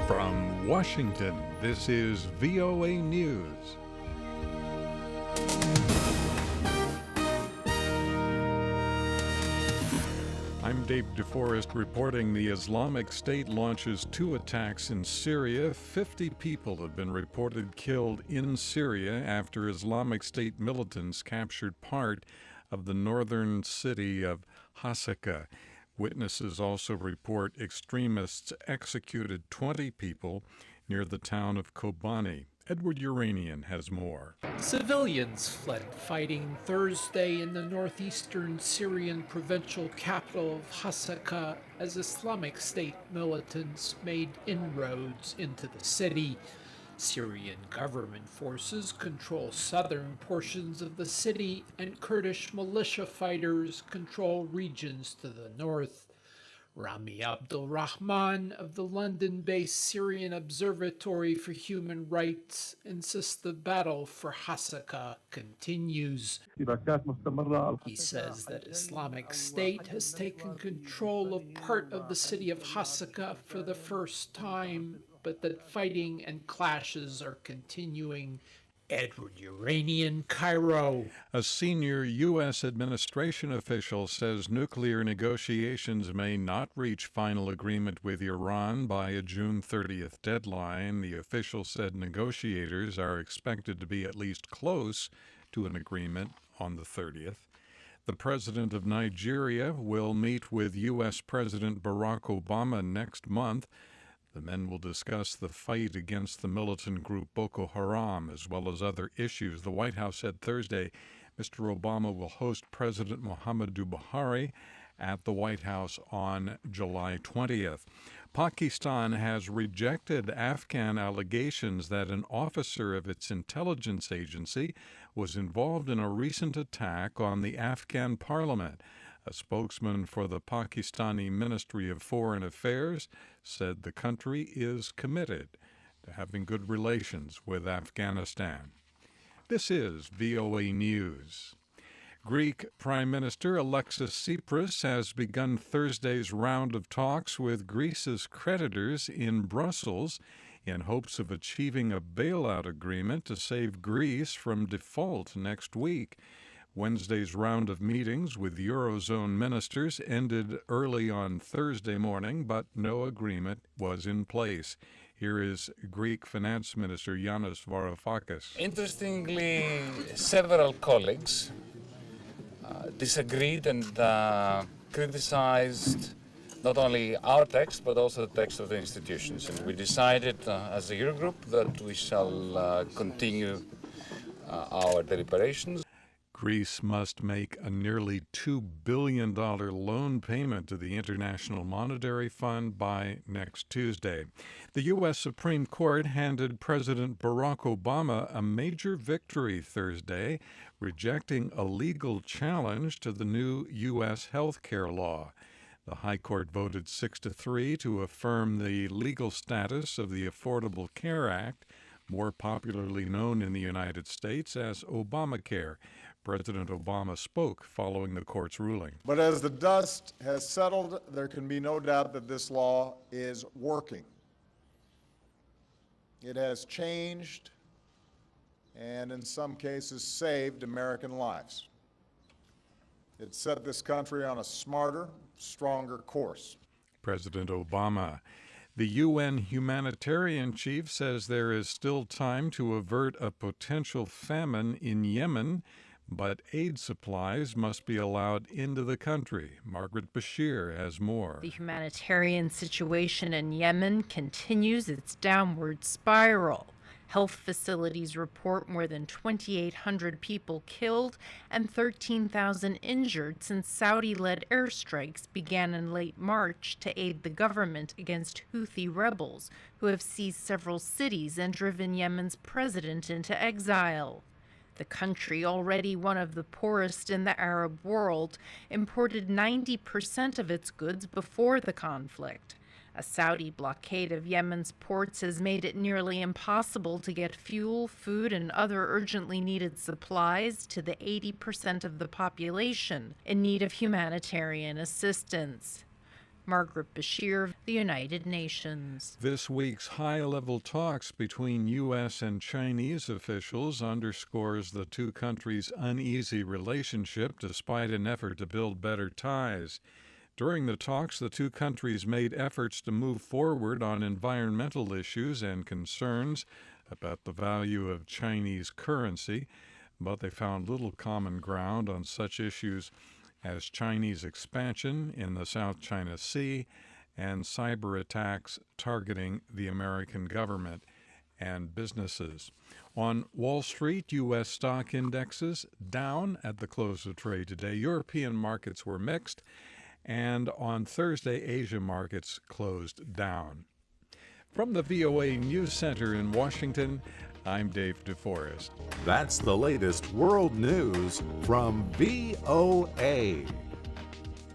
From Washington, this is VOA News. I'm David Forrest reporting the Islamic State launches 2 attacks in Syria. 50 people have been reported killed in Syria after Islamic State militants captured part of the northern city of Hasaka. Witnesses also report extremists executed 20 people near the town of Kobani. Edward Yeranian has more. Civilians fled fighting Thursday in the northeastern Syrian provincial capital of Hasaka as Islamic State militants made inroads into the city. Syrian government forces control southern portions of the city, and Kurdish militia fighters control regions to the north. Rami Abdel Rahman of the London-based Syrian Observatory for Human Rights insists the battle for Hasaka continues. He says that Islamic State has taken control of part of the city of Hasaka for the first time, but that fighting and clashes are continuing. Edward Yeranian, Cairo. A senior U.S. administration official says nuclear negotiations may not reach final agreement with Iran by a June 30th deadline. The official said negotiators are expected to be at least close to an agreement on the 30th. The president of Nigeria will meet with U.S. President Barack Obama next month. The men will discuss the fight against the militant group Boko Haram, as well as other issues. The White House said Thursday Mr. Obama will host President Muhammadu Buhari at the White House on July 20th. Pakistan has rejected Afghan allegations that an officer of its intelligence agency was involved in a recent attack on the Afghan parliament. A spokesman for the Pakistani Ministry of Foreign Affairs said the country is committed to having good relations with Afghanistan. This is VOA News. Greek Prime Minister Alexis Tsipras has begun Thursday's round of talks with Greece's creditors in Brussels in hopes of achieving a bailout agreement to save Greece from default next week. Wednesday's round of meetings with Eurozone ministers ended early on Thursday morning, but no agreement was in place. Here is Greek Finance Minister Yanis Varoufakis. Interestingly, several colleagues disagreed and criticized not only our text, but also the text of the institutions. And we decided as a Eurogroup that we shall continue our deliberations. Greece must make a nearly $2 billion loan payment to the International Monetary Fund by next Tuesday. The U.S. Supreme Court handed President Barack Obama a major victory Thursday, rejecting a legal challenge to the new U.S. health care law. The High Court voted 6-3 to affirm the legal status of the Affordable Care Act, more popularly known in the United States as Obamacare. President Obama spoke following the court's ruling. But as the dust has settled, there can be no doubt that this law is working. It has changed and in some cases saved American lives. It set this country on a smarter, stronger course. President Obama. The UN humanitarian chief says there is still time to avert a potential famine in Yemen, but aid supplies must be allowed into the country. Margaret Bashir has more. The humanitarian situation in Yemen continues its downward spiral. Health facilities report more than 2,800 people killed and 13,000 injured since Saudi-led airstrikes began in late March to aid the government against Houthi rebels who have seized several cities and driven Yemen's president into exile. The country, already one of the poorest in the Arab world, imported 90% of its goods before the conflict. A Saudi blockade of Yemen's ports has made it nearly impossible to get fuel, food, and other urgently needed supplies to the 80% of the population in need of humanitarian assistance. Margaret Bashir, The United Nations. This week's high-level talks between U.S. and Chinese officials underscores the two countries' uneasy relationship despite an effort to build better ties. During the talks, the two countries made efforts to move forward on environmental issues and concerns about the value of Chinese currency, but they found little common ground on such issues as Chinese expansion in the South China Sea and cyber attacks targeting the American government and businesses. On Wall Street, U.S. stock indexes down at the close of trade today. European markets were mixed, and on Thursday, Asia markets closed down. From the VOA News Center in Washington, I'm David Forrest. That's the latest world news from VOA.